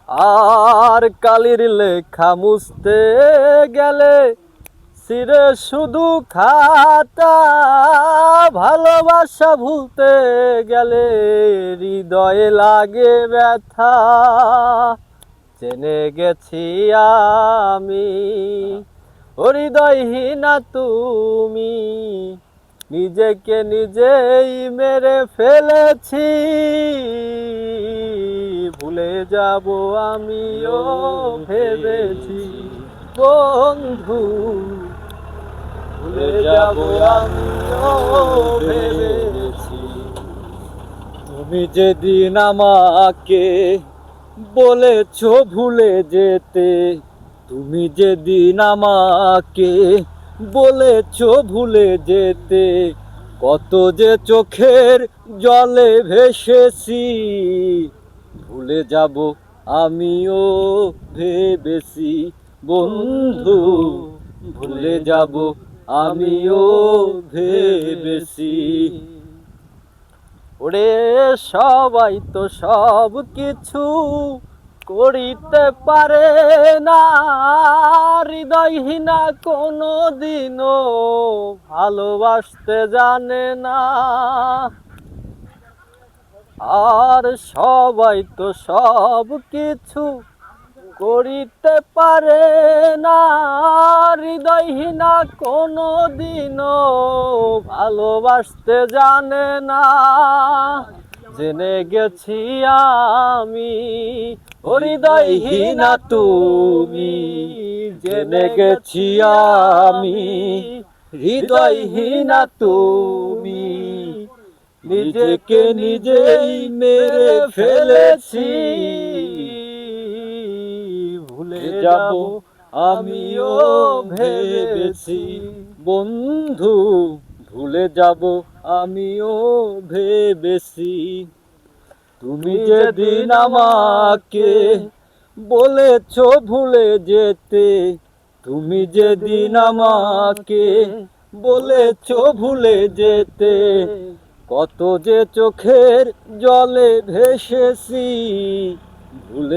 আর কালির লেখা মুছতে গেলে চিরে শুধু খাতা, ভালোবাসা ভুলতে গেলে হৃদয়ে লাগে ব্যথা। জেনে গেছি আমি হৃদয়হীনা তুমি, নিজেকে নিজেই মেরে ফেলেছি। ভুলে যাব আমিও ভেবেছি বন্ধু, ভুলে যাব আমিও ভেবেছি। তুমি যেদিন আমাকে বলেছো ভুলে যেতে, তুমি যেদিন আমাকে বলেছো ভুলে যেতে, কত যে চোখের জলে ভেসেছি। ভুলে যাব আমিও ভেবেছি বন্ধু, ভুলে যাব আমিও ভেবেছি। ওরে সবাই তো সব কিছু করিতে পারে না, হৃদয়হীনা কোনো দিনও ভালোবাসতে জানে না। আর সবাই তো সব কিছু করিতে পারে না, হৃদয়হীনা কোনো দিনও ভালোবাসতে জানে না। জেনে গেছি আমি হৃদয়হীনা তুমি, জেনে গেছি আমি হৃদয়হীনা তুমি, নিজেকে নিজেই মেরে ফেলেছি। ভুলে যাব আমিও ভেবেছি বন্ধু, ভুলে যাব আমিও ভেবেছি। তুমি যেদিন আমাকে বলেছো ভুলে যেতে, তুমি যেদিন আমাকে বলেছো ভুলে যেতে, কত যে চোখের জলে ভেসেছি। ভুলে